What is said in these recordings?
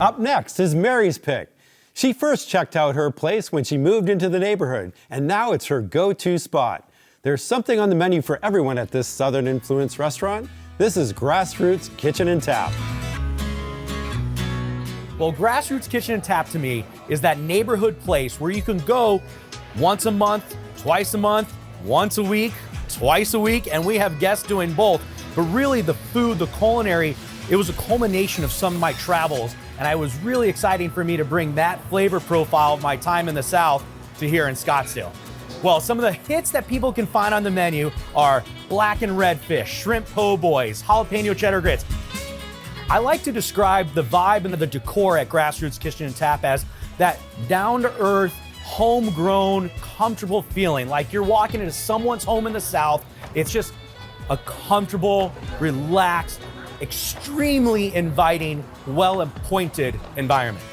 Up next is Mary's pick. She first checked out her place when she moved into the neighborhood, and now it's her go-to spot. There's something on the menu for everyone at this Southern influence restaurant. This is Grassroots Kitchen Tap. Well, Grassroots Kitchen Tap to me is that neighborhood place where you can go once a month, twice a month, once a week, twice a week, and we have guests doing both. But really the food, the culinary, it was a culmination of some of my travels, and it was really exciting for me to bring that flavor profile of my time in the South to here in Scottsdale. Well, some of the hits that people can find on the menu are black and red fish, shrimp po' boys, jalapeno cheddar grits. I like to describe the vibe and the decor at Grassroots Kitchen Tap as that down-to-earth, homegrown, comfortable feeling, like you're walking into someone's home in the South. It's just a comfortable, relaxed, extremely inviting, well-appointed environment.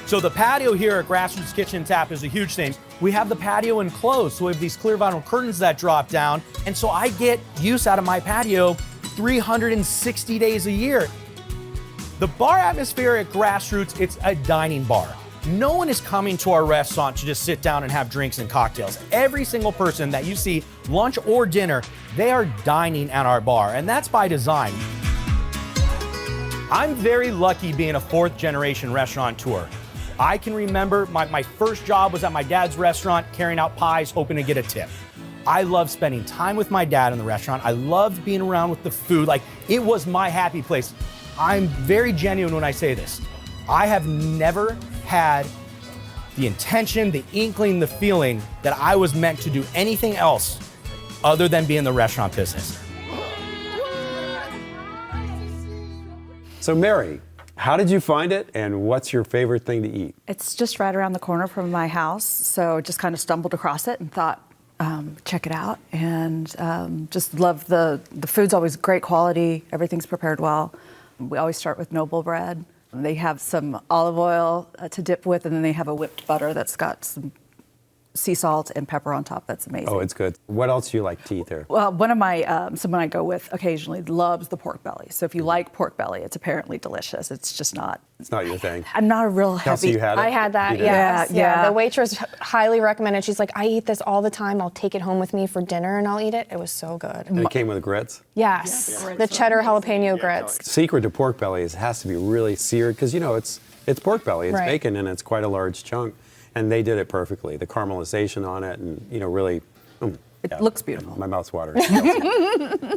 So the patio here at Grassroots Kitchen Tap is a huge thing. We have the patio enclosed, so we have these clear vinyl curtains that drop down, and so I get use out of my patio 360 days a year. The bar atmosphere at Grassroots, it's a dining bar. No one is coming to our restaurant to just sit down and have drinks and cocktails. Every single person that you see, lunch or dinner, they are dining at our bar, and that's by design. I'm very lucky being a fourth generation restaurateur. I can remember my first job was at my dad's restaurant, carrying out pies, hoping to get a tip. I love spending time with my dad in the restaurant. I loved being around with the food. Like, it was my happy place. I'm very genuine when I say this. I have never had the intention, the inkling, the feeling that I was meant to do anything else other than be in the restaurant business. So Mary, how did you find it, and what's your favorite thing to eat? It's just right around the corner from my house, so just kind of stumbled across it and thought, check it out, and just love the food's always great quality, everything's prepared well. We always start with noble bread. They have some olive oil to dip with, and then they have a whipped butter that's got some sea salt and pepper on top. That's amazing. Oh, it's good. What else do you like to eat there? Well, one of my, someone I go with occasionally loves the pork belly. So if you like pork belly, it's apparently delicious. It's just not. It's not your thing. I'm not a real Kelsey, heavy. you had it? I had that, You did? yes. Yeah. The waitress highly recommended. She's like, I eat this all the time. I'll take it home with me for dinner and I'll eat it. It was so good. And it came with grits? Yes, the cheddar jalapeno grits. Secret to pork belly is it has to be really seared, because you know it's pork belly, it's Right. bacon, and it's quite a large chunk. And they did it perfectly. The caramelization on it, and really, It looks beautiful. My mouth's watering.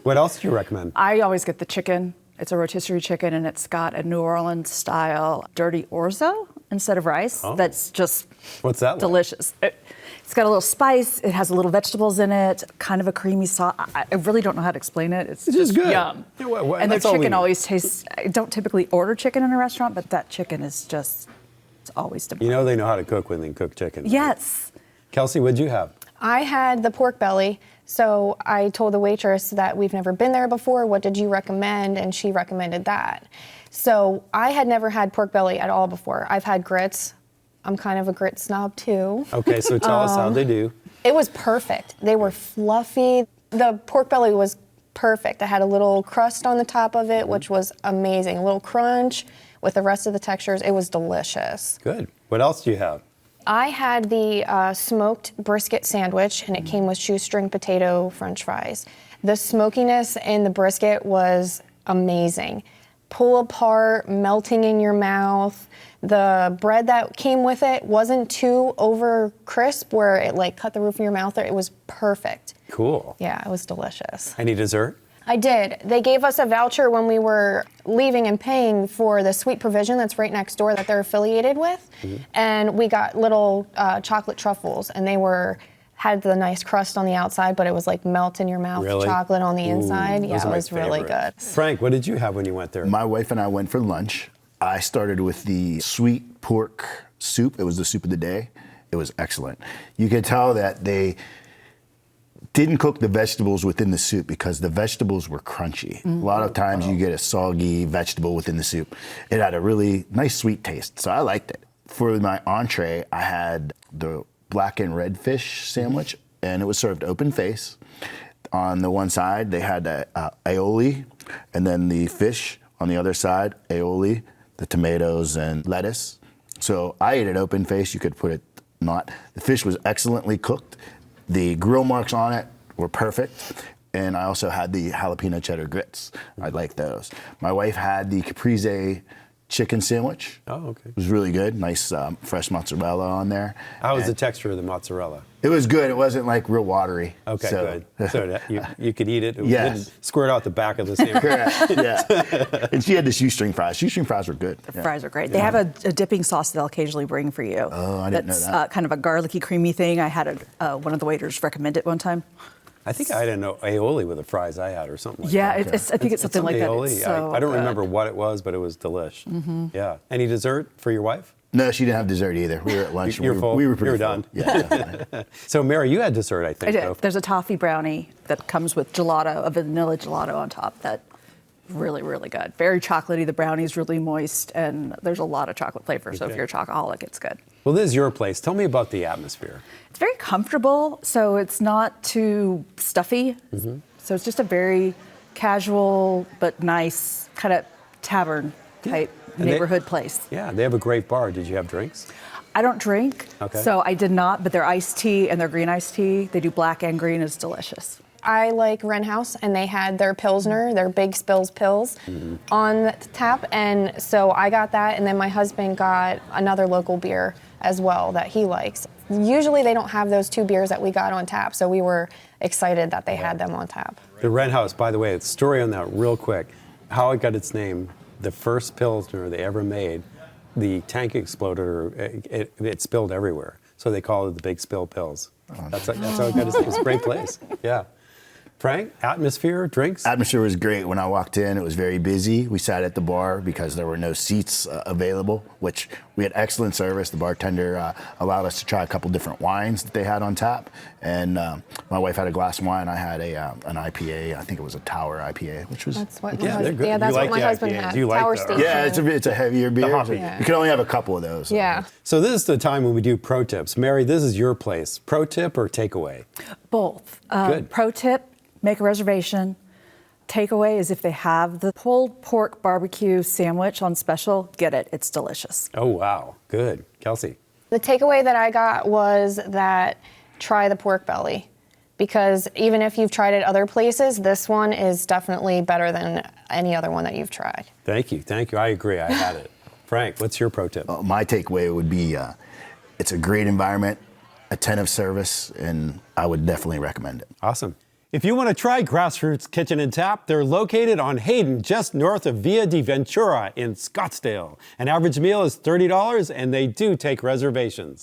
What else do you recommend? I always get the chicken. It's a rotisserie chicken, and it's got a New Orleans style dirty orzo instead of rice. Oh. That's just What's that like? delicious. It's got a little spice. It has a little vegetables in it, kind of a creamy sauce. I really don't know how to explain it. It's just good. yum. Yeah, well, and their that's all we chicken need. always tastes. I don't typically order chicken in a restaurant, but that chicken is just, it's always You delicious. know they know how to cook when they cook chicken. right? Yes. Kelsey, what'd you have? I had the pork belly, so I told the waitress that we've never been there before. What did you recommend? And she recommended that. So I had never had pork belly at all before. I've had grits. I'm kind of a grit snob too. Okay, so tell us how they do. It was perfect. They were fluffy. The pork belly was perfect. I had a little crust on the top of it, which was amazing. A little crunch with the rest of the textures. It was delicious. Good. What else do you have? I had the smoked brisket sandwich, and it came with shoestring potato french fries. The smokiness in the brisket was amazing. Pull apart, melting in your mouth. The bread that came with it wasn't too over crisp where it like cut the roof of your mouth. It was perfect. Cool. Yeah, it was delicious. Any dessert? I did. They gave us a voucher when we were leaving and paying for the Sweet Provision that's right next door that they're affiliated with. And we got little chocolate truffles, and they had the nice crust on the outside, but it was like melt in your mouth Really? chocolate on the inside. Those Yeah, are it my was really favorite. good. Frank, what did you have when you went there? My wife and I went for lunch. I started with the sweet pork soup. It was the soup of the day. It was excellent. You could tell that they didn't cook the vegetables within the soup because the vegetables were crunchy. A lot of times you get a soggy vegetable within the soup. It had a really nice sweet taste, so I liked it. For my entree, I had the black and red fish sandwich, and it was served open face. On the one side, they had aioli, and then the fish on the other side, aioli, the tomatoes and lettuce. So I ate it open face. You could put it not. The fish was excellently cooked. The grill marks on it were perfect. And I also had the jalapeno cheddar grits. I like those. My wife had the caprese chicken sandwich. Oh, okay. It was really good. Nice fresh mozzarella on there. How was the texture of the mozzarella? It was good. It wasn't like real watery. Okay, so. good. So that you could eat it. It Yes. didn't squirt out the back of the sandwich. Correct. Yeah. And she had the shoestring fries. Shoestring fries were good. The fries are great. They have a dipping sauce they'll occasionally bring for you. Oh, I didn't know that. Kind of a garlicky, creamy thing. I had one of the waiters recommend it one time. I think I had an aioli with the fries I had or something like Yeah, that. I think it's something like that. Aioli. It's so I don't good. remember what it was, but it was delish. Yeah. Any dessert for your wife? No, she didn't have dessert either. We were at lunch. You're full? We were pretty You're full. done. Yeah, definitely. So, Marii, you had dessert, I I think. did. though. There's a toffee brownie that comes with gelato, a vanilla gelato on top. That really, really good. Very chocolatey. The brownie's really moist, and there's a lot of chocolate flavor. So if Okay. you're a chocoholic, it's good. Well, this is your place. Tell me about the atmosphere. It's very comfortable, so it's not too stuffy. So it's just a very casual but nice kind of tavern type And they- neighborhood place. Yeah, they have a great bar. Did you have drinks? I don't drink, Okay. so I did not, but their iced tea and their green iced tea, they do black and green, is delicious. I like Wren House, and they had their Pilsner, their Big Spills Pills, on the tap, and so I got that, and then my husband got another local beer as well that he likes. Usually they don't have those two beers that we got on tap, so we were excited that they had them on tap. The Wren House, by the way, the story on that real quick, how it got its name, the first Pilsner they ever made, the tank exploded, or it spilled everywhere. So they called it the Big Spill Pills. That's how it got its name. It's a great place. Yeah. Frank, atmosphere, drinks? Atmosphere was great. When I walked in, it was very busy. We sat at the bar because there were no seats available, which we had excellent service. The bartender allowed us to try a couple different wines that they had on tap. And my wife had a glass of wine. I had an IPA. I think it was a Tower IPA, which was... That's what Yeah, my they're good. yeah, that's You what like my the husband IPAs. had. You like Tower the- Station. Yeah, it's a heavier beer. hoppy. You can only have a couple of those. Yeah. So this is the time when we do pro tips. Marii, this is your place. Pro tip or takeaway? Both. Good. Pro tip, make a reservation. Takeaway is if they have the pulled pork barbecue sandwich on special, get it. It's delicious. Oh, wow. Good. Kelsey? The takeaway that I got was that try the pork belly, because even if you've tried it other places, this one is definitely better than any other one that you've tried. Thank you. Thank you. I agree. I had it. Frank, what's your pro tip? My takeaway would be it's a great environment, attentive service, and I would definitely recommend it. Awesome. If you want to try Grassroots Kitchen and Tap, they're located on Hayden, just north of Via di Ventura in Scottsdale. An average meal is $30, and they do take reservations.